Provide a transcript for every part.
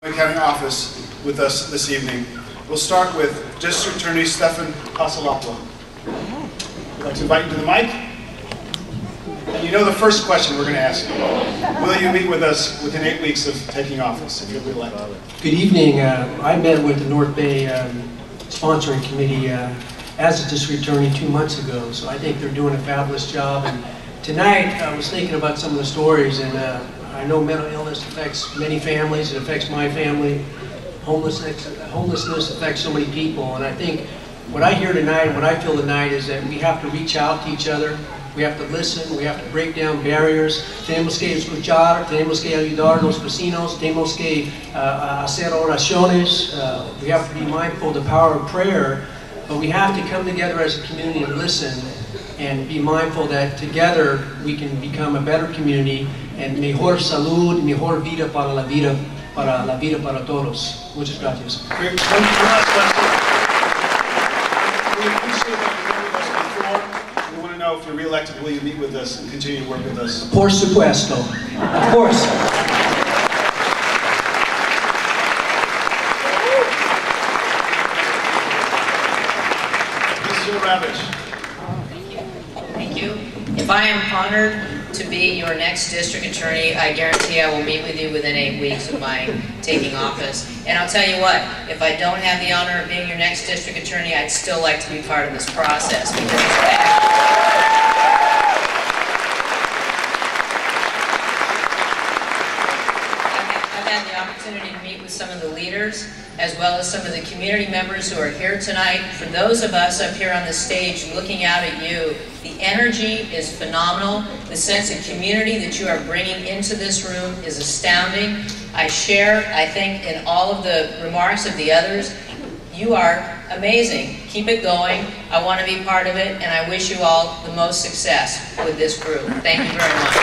County office with us this evening. We'll start with District Attorney Stefan Passalacqua. I'd like to invite you to the mic. And you know the first question we're going to ask you. Will you meet with us within 8 weeks of taking office if you're elected? Good evening. I met with the North Bay sponsoring committee as a district attorney 2 months ago, so I think they're doing a fabulous job. And tonight I was thinking about some of the stories, and I know mental illness affects many families. It affects my family. Homelessness affects so many people, and I think what I hear tonight, what I feel tonight, is that we have to reach out to each other. We have to listen. We have to break down barriers. Tenemos que escuchar. Tenemos que ayudar a los vecinos. Tenemos que hacer oraciones. We have to be mindful of the power of prayer, but we have to come together as a community and listen, and be mindful that together we can become a better community and mejor salud, mejor vida para la vida para todos. Muchas gracias. We appreciate that you've been with us before. We want to know if you're re-elected, will you meet with us and continue to work with us? Por supuesto. Of course. Mr. Ravitch. Thank you. If I am honored to be your next district attorney, I guarantee I will meet with you within 8 weeks of my taking office. And I'll tell you what, if I don't have the honor of being your next district attorney, I'd still like to be part of this process, because I've had the opportunity to meet with some of the leaders, as well as some of the community members who are here tonight. For those of us up here on the stage looking out at you, the energy is phenomenal. The sense of community that you are bringing into this room is astounding. I share, I think, in all of the remarks of the others. You are amazing. Keep it going. I want to be part of it, and I wish you all the most success with this group. Thank you very much.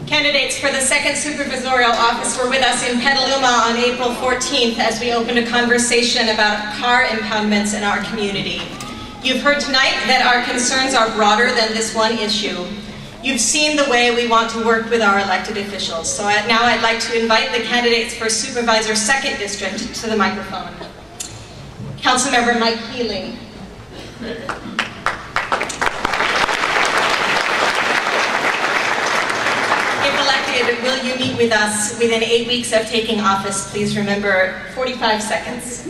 Candidates for the second supervisorial office were with us in Petaluma on April 14th as we opened a conversation about car impoundments in our community. You've heard tonight that our concerns are broader than this one issue. You've seen the way we want to work with our elected officials. So now I'd like to invite the candidates for Supervisor 2nd District to the microphone. Councilmember Mike Healy. Will you meet with us within 8 weeks of taking office? Please remember, 45 seconds.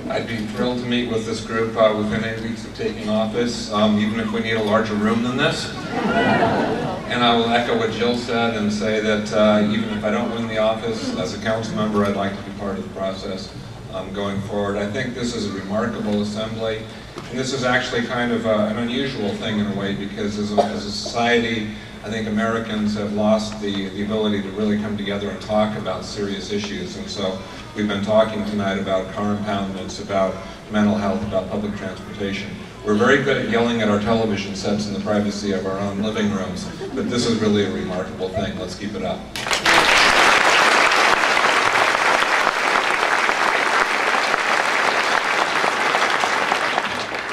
I'd be thrilled to meet with this group within 8 weeks of taking office, even if we need a larger room than this. And I will echo what Jill said and say that even if I don't win the office, as a council member, I'd like to be part of the process going forward. I think this is a remarkable assembly, and this is actually kind of an unusual thing in a way, because as a society, I think Americans have lost the ability to really come together and talk about serious issues. And so we've been talking tonight about car impoundments, about mental health, about public transportation. We're very good at yelling at our television sets in the privacy of our own living rooms, but this is really a remarkable thing. Let's keep it up.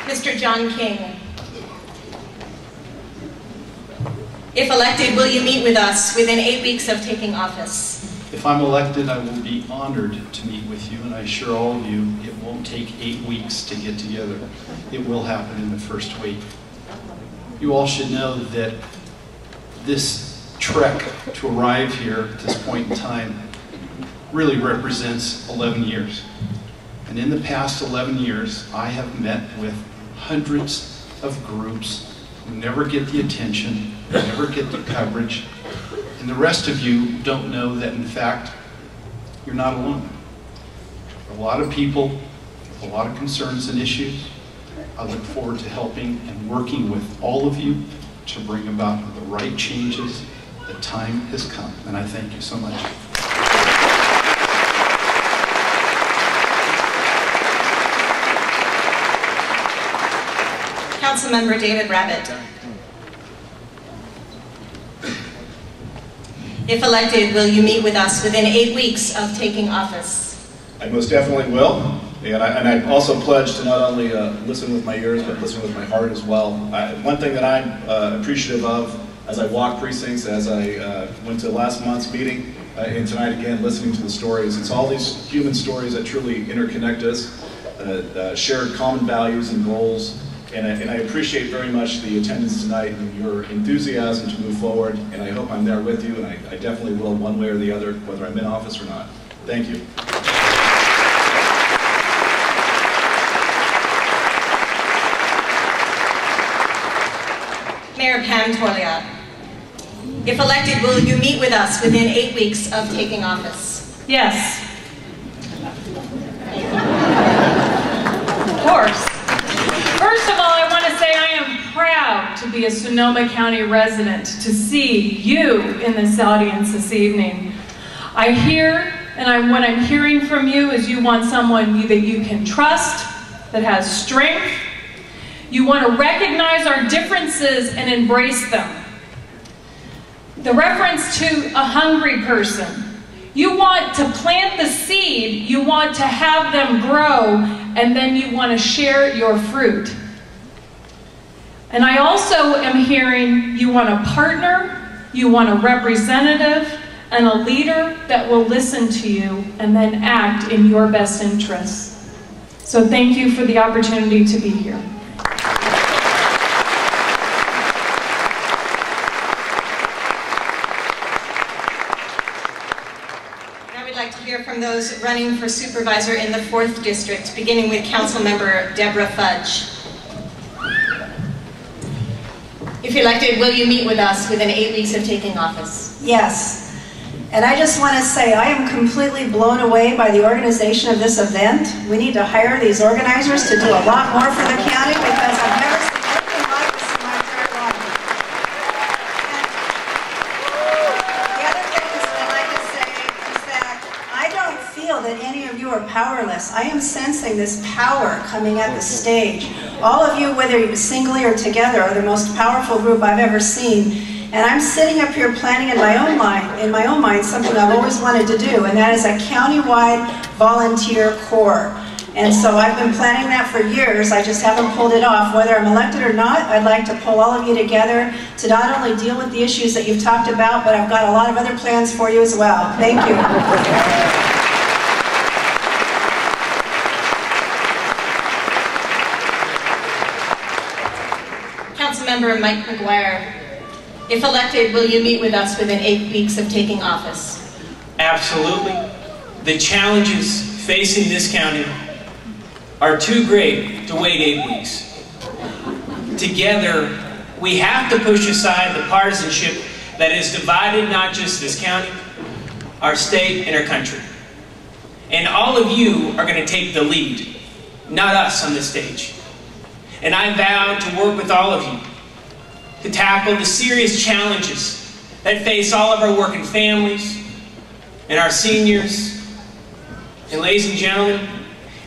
Mr. John King. If elected, will you meet with us within 8 weeks of taking office? If I'm elected, I will be honored to meet with you, and I assure all of you it won't take 8 weeks to get together. It will happen in the first week. You all should know that this trek to arrive here at this point in time really represents 11 years. And in the past 11 years, I have met with hundreds of groups who never get the attention, never get the coverage, and the rest of you don't know that, in fact, you're not alone. A lot of people, a lot of concerns and issues. I look forward to helping and working with all of you to bring about the right changes. The time has come, and I thank you so much. Councilmember David Rabbit. If elected, will you meet with us within 8 weeks of taking office? I most definitely will. And I also pledge to not only listen with my ears, but listen with my heart as well. One thing that I'm appreciative of as I walk precincts, as I went to last month's meeting, and tonight again, listening to the stories, it's all these human stories that truly interconnect us, shared common values and goals. And I appreciate very much the attendance tonight and your enthusiasm to move forward, and I hope I'm there with you, and I definitely will one way or the other, whether I'm in office or not. Thank you. Mayor Pam Torliot, if elected, will you meet with us within 8 weeks of taking office? Yes. Of course. First of all, I want to say I am proud to be a Sonoma County resident, to see you in this audience this evening. I hear, and what I'm hearing from you is you want someone that you can trust, that has strength. You want to recognize our differences and embrace them. The reference to a hungry person. You want to plant the seed, you want to have them grow, and then you want to share your fruit. And I also am hearing you want a partner, you want a representative, and a leader that will listen to you and then act in your best interests. So thank you for the opportunity to be here. Hear from those running for supervisor in the 4th District, beginning with Councilmember Deborah Fudge. If elected, will you meet with us within 8 weeks of taking office? Yes. And I just want to say I am completely blown away by the organization of this event. We need to hire these organizers to do a lot more for the county, because I've never seen anything like this in my entire life. And the other thing I'd like to say is that I don't feel that any of you are powerless. I am sensing this power coming at the stage. All of you, whether you singly or together, are the most powerful group I've ever seen. And I'm sitting up here planning in my own mind something I've always wanted to do, and that is a county-wide volunteer corps. And so I've been planning that for years. I just haven't pulled it off. Whether I'm elected or not, I'd like to pull all of you together to not only deal with the issues that you've talked about, but I've got a lot of other plans for you as well. Thank you. Councilmember Mike McGuire, if elected, will you meet with us within 8 weeks of taking office? Absolutely. The challenges facing this county are too great to wait 8 weeks. Together, we have to push aside the partisanship that has divided not just this county, our state, and our country. And all of you are going to take the lead, not us on this stage. And I vow to work with all of you to tackle the serious challenges that face all of our working families and our seniors. And ladies and gentlemen,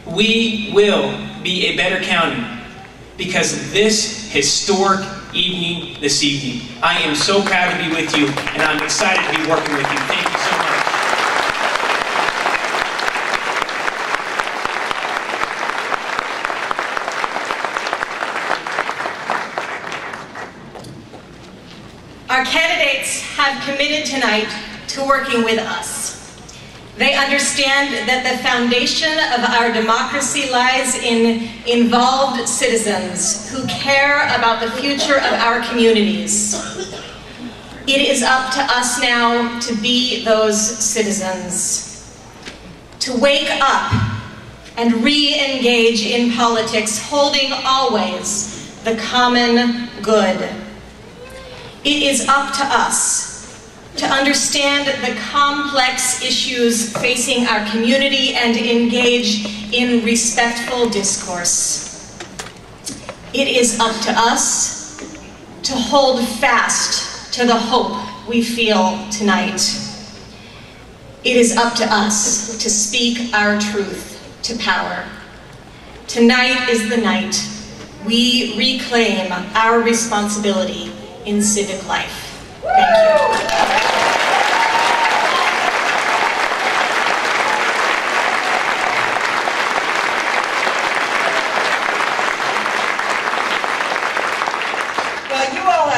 we will be a better county because of this historic evening this evening. I am so proud to be with you, and I'm excited to be working with you. Thank you so much. Our candidates have committed tonight to working with us. They understand that the foundation of our democracy lies in involved citizens who care about the future of our communities. It is up to us now to be those citizens, to wake up and re-engage in politics, holding always the common good. It is up to us to understand the complex issues facing our community and engage in respectful discourse. It is up to us to hold fast to the hope we feel tonight. It is up to us to speak our truth to power. Tonight is the night we reclaim our responsibility in civic life. Thank you.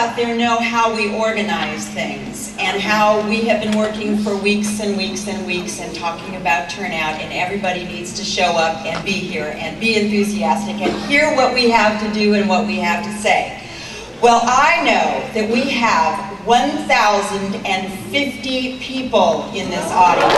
out there know how we organize things and how we have been working for weeks and weeks and weeks and talking about turnout, and everybody needs to show up and be here and be enthusiastic and hear what we have to do and what we have to say. Well, I know that we have 1,050 people in this audience.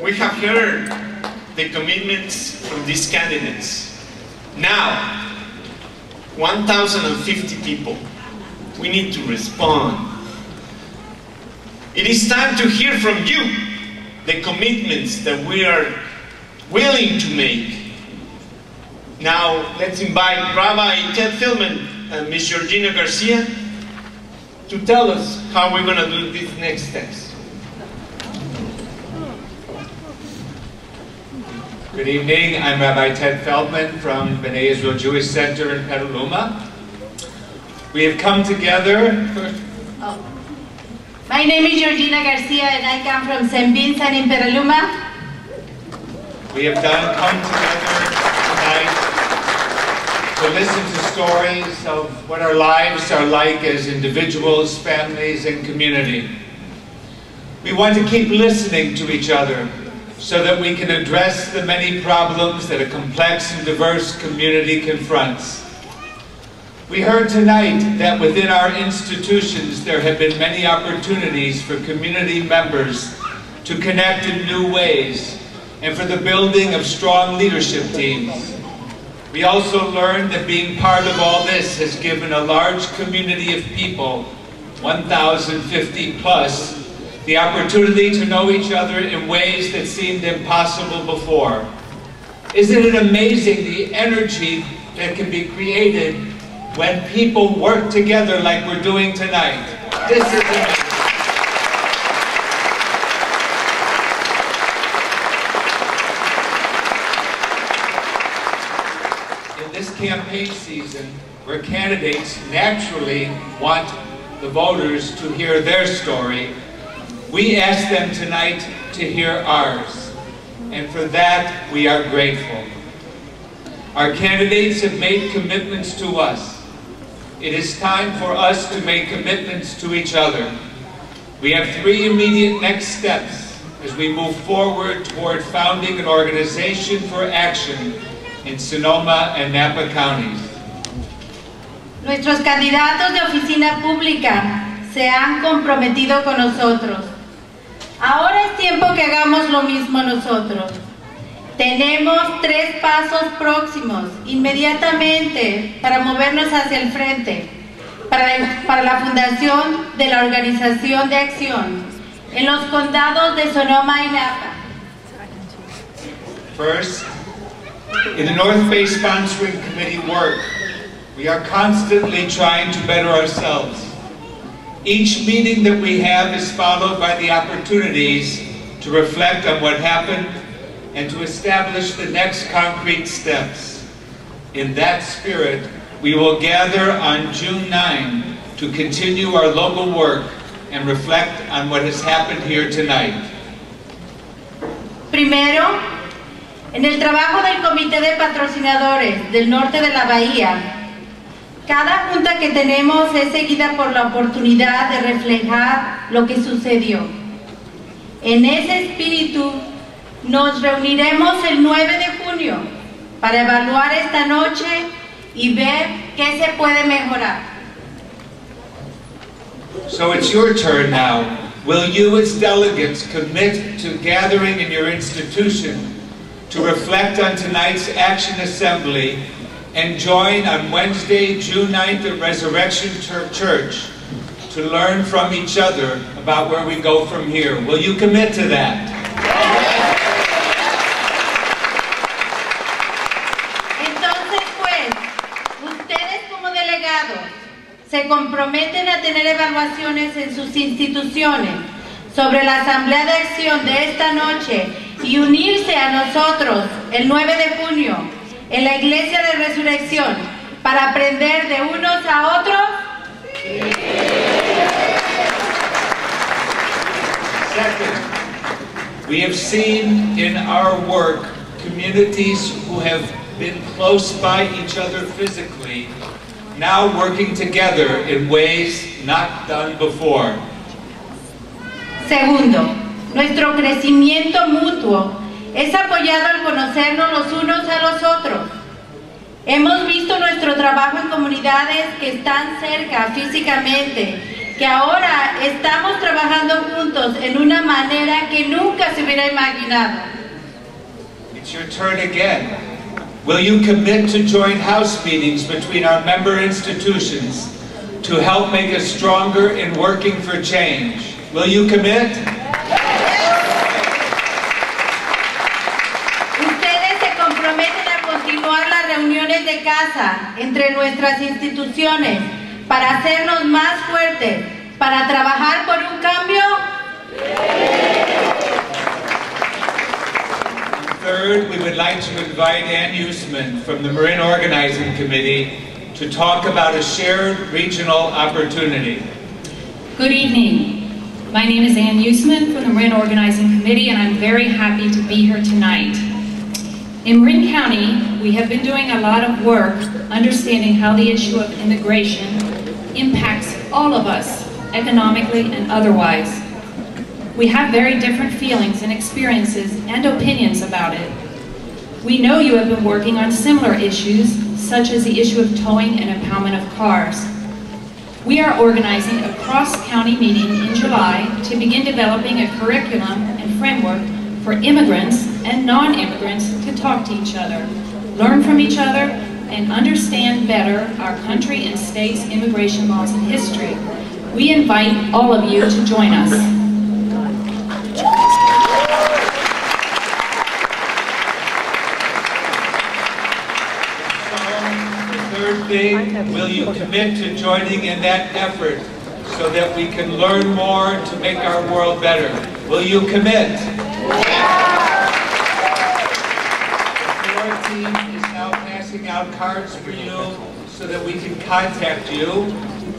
We have heard the commitments from these candidates. Now, 1,050 people. We need to respond. It is time to hear from you the commitments that we are willing to make. Now, let's invite Rabbi Ted Feldman and Ms. Georgina Garcia to tell us how we're going to do these next steps. Good evening, I'm Rabbi Ted Feldman from B'nai Israel Jewish Center in Petaluma. We have come together. My name is Georgina Garcia and I come from St. Vincent in Petaluma. We have come together tonight to listen to stories of what our lives are like as individuals, families, and community. We want to keep listening to each other so that we can address the many problems that a complex and diverse community confronts. We heard tonight that within our institutions there have been many opportunities for community members to connect in new ways and for the building of strong leadership teams. We also learned that being part of all this has given a large community of people, 1,050 plus, the opportunity to know each other in ways that seemed impossible before. Isn't it amazing the energy that can be created when people work together like we're doing tonight? This is amazing. In this campaign season, where candidates naturally want the voters to hear their story, we ask them tonight to hear ours, and for that we are grateful. Our candidates have made commitments to us. It is time for us to make commitments to each other. We have 3 immediate next steps as we move forward toward founding an organization for action in Sonoma and Napa counties. Nuestros candidatos de oficina pública se han comprometido con nosotros. Ahora es tiempo que hagamos lo mismo nosotros. Tenemos 3 pasos próximos inmediatamente para movernos hacia el frente, para la fundación de la Organización de Acción en los condados de Sonoma y Napa. First, in the North Bay Sponsoring Committee work, we are constantly trying to better ourselves. Each meeting that we have is followed by the opportunities to reflect on what happened and to establish the next concrete steps. In that spirit, we will gather on June 9 to continue our local work and reflect on what has happened here tonight. Primero, en el trabajo del Comité de Patrocinadores del Norte de la Bahía, cada junta que tenemos es seguida por la oportunidad de reflejar lo que sucedió. En ese espíritu, nos reuniremos el 9 de junio para evaluar esta noche y ver qué se puede mejorar. So it's your turn now. Will you as delegates commit to gathering in your institution to reflect on tonight's Action Assembly and join on Wednesday, June 9th at Resurrection Church to learn from each other about where we go from here? Will you commit to that? Entonces, pues, ustedes como delegados se comprometen a tener evaluaciones en sus instituciones sobre la asamblea de acción de esta noche y unirse a nosotros el 9 de junio en la Iglesia de Resurrección para aprender de unos a otros? Second, we have seen in our work communities who have been close by each other physically, now working together in ways not done before. Segundo, nuestro crecimiento mutuo es apoyado al conocernos los unos a los otros. Hemos visto nuestro trabajo en comunidades que están cerca físicamente, que ahora estamos trabajando juntos en una manera que nunca se hubiera imaginado. It's your turn again. Will you commit to joint house meetings between our member institutions to help make us stronger in working for change? Will you commit? Ustedes se comprometen a continuar las reuniones de casa entre nuestras instituciones para hacernos más fuertes, para trabajar por un cambio. Third, we would like to invite Ann Usman from the Marin Organizing Committee to talk about a shared regional opportunity. Good evening. My name is Ann Usman from the Marin Organizing Committee, and I'm very happy to be here tonight. In Marin County, we have been doing a lot of work understanding how the issue of immigration impacts all of us, economically and otherwise. We have very different feelings and experiences and opinions about it. We know you have been working on similar issues, such as the issue of towing and impoundment of cars. We are organizing a cross-county meeting in July to begin developing a curriculum and framework for immigrants and non-immigrants to talk to each other, learn from each other, and understand better our country and state's immigration laws and history. We invite all of you to join us. Third thing, will you commit to joining in that effort so that we can learn more to make our world better? Will you commit? The floor team is now passing out cards for you so that we can contact you.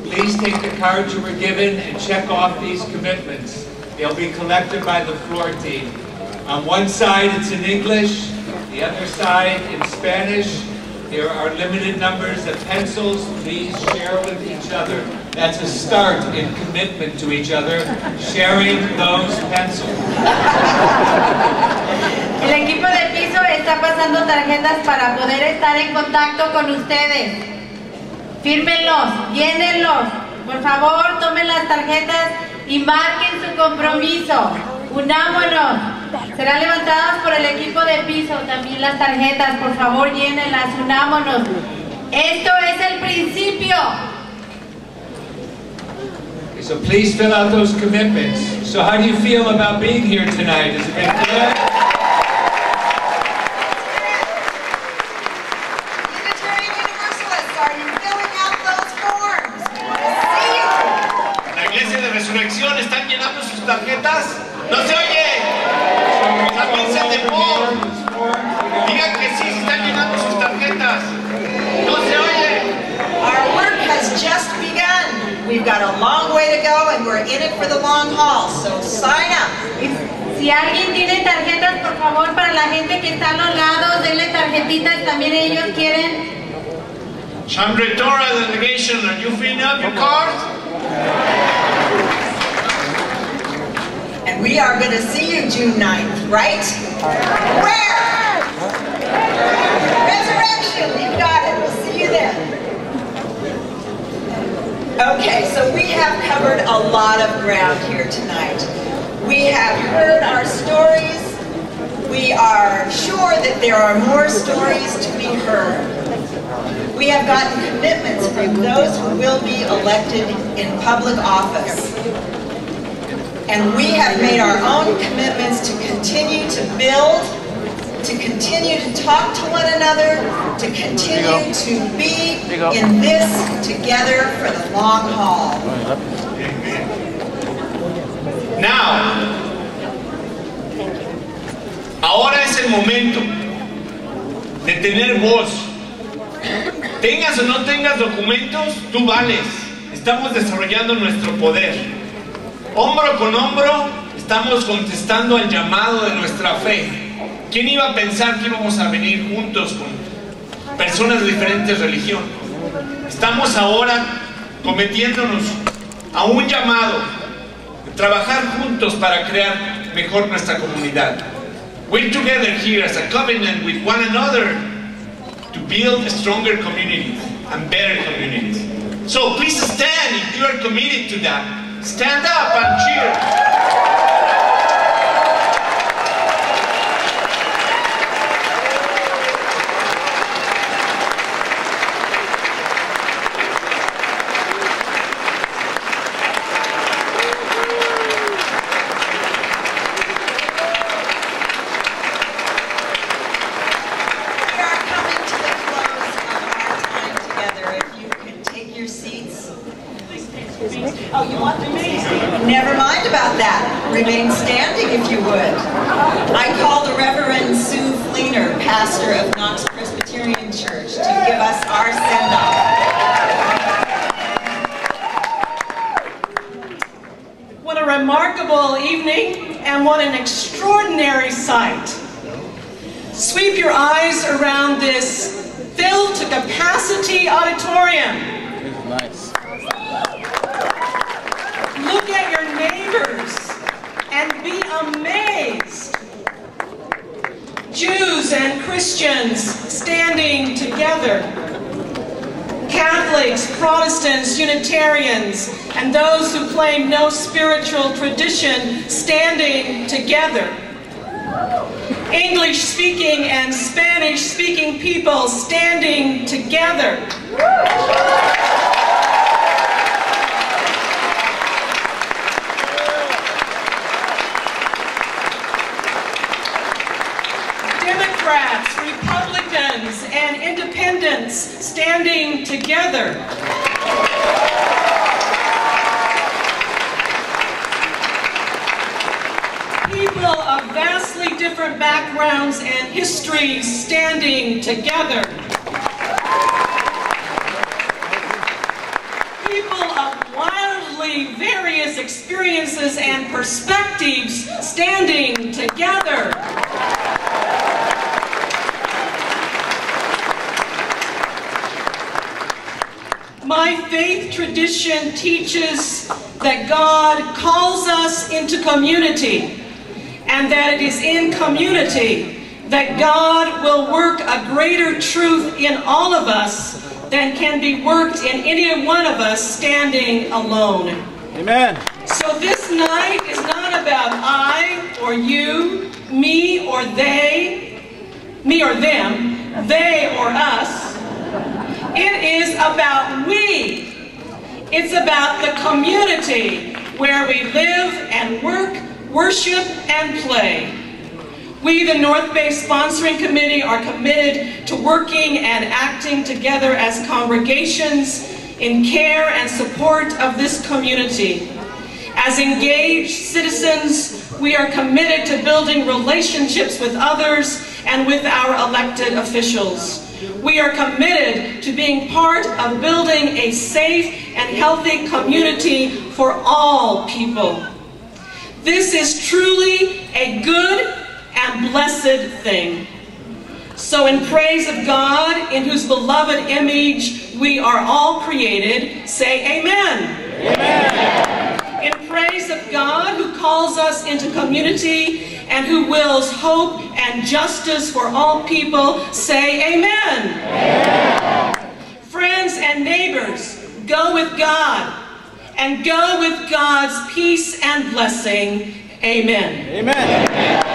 Please take the cards you were given and check off these commitments. They'll be collected by the floor team. On one side it's in English, the other side in Spanish. There are limited numbers of pencils. Please share with each other. That's a start in commitment to each other, sharing those pencils. El equipo de piso está pasando tarjetas para poder estar en contacto con ustedes. Fírmenlos, llénenlos. Por favor, tomen las tarjetas y marquen su compromiso. Unámonos. Serán levantadas por el equipo de piso también las tarjetas. Por favor, llénenlas, unámonos. Esto es el principio. So please fill out those commitments. So how do you feel about being here tonight? Has it been good? Unitarian Universalists, are you filling out those forms? We want to see you. ¿La Iglesia de Resurrección están llenando sus tarjetas? ¡No se oye! También se de Paul. Digan que sí, se están llenando sus tarjetas. ¡No se oye! Our work has just begun. We've got a long way to go and we're in it for the long haul, so sign up. Si alguien tiene tarjetas, por favor, para la gente que está a los lados, denle tarjetitas, también ellos quieren. Chandra Dora delegation, are you filling up your cards? And we are going to see you June 9th, right? Where? Resurrection, you got it. We'll see you then. Okay, so we have covered a lot of ground here tonight. We have heard our stories. We are sure that there are more stories to be heard. We have gotten commitments from those who will be elected in public office. And we have made our own commitments to continue to build, to continue to talk to one another, to continue to be in this together for the long haul. Now, momento de tener voz. Tengas o no tengas documentos, tú vales. Estamos desarrollando nuestro poder. Hombro con hombro, estamos contestando al llamado de nuestra fe. ¿Quién iba a pensar que íbamos a venir juntos con personas de diferentes religiones? Estamos ahora cometiéndonos a un llamado de trabajar juntos para crear mejor nuestra comunidad. We're together here as a covenant with one another to build stronger communities and better communities. So please stand if you are committed to that. Stand up and cheer. Oh, you want to remain? Never mind about that. Remain standing if you would. I call the Reverend Sue Fleener, pastor of Knox Presbyterian Church, to give us our send-off. What a remarkable evening, and what an extraordinary sight. Sweep your eyes around this filled to capacity auditorium. Nice. Look at your neighbors and be amazed. Jews and Christians standing together. Catholics, Protestants, Unitarians, and those who claim no spiritual tradition standing together. English-speaking and Spanish-speaking people standing together. Democrats, Republicans, and Independents standing together. People of vastly different backgrounds and histories standing together. People of wildly various experiences and perspectives standing together. My faith tradition teaches that God calls us into community, and that it is in community that God will work a greater truth in all of us than can be worked in any one of us standing alone. Amen. So this night is not about I or you, me or they, me or them, they or us. It is about we. It's about the community where we live and work, worship and play. We, the North Bay Sponsoring Committee, are committed to working and acting together as congregations in care and support of this community. As engaged citizens, we are committed to building relationships with others and with our elected officials. We are committed to being part of building a safe and healthy community for all people. This is truly a good and blessed thing. So in praise of God, in whose beloved image we are all created, say amen. Amen. In praise of God, who calls us into community and who wills hope and justice for all people, say amen. Amen. Friends and neighbors, go with God, and go with God's peace and blessing. Amen. Amen. Amen.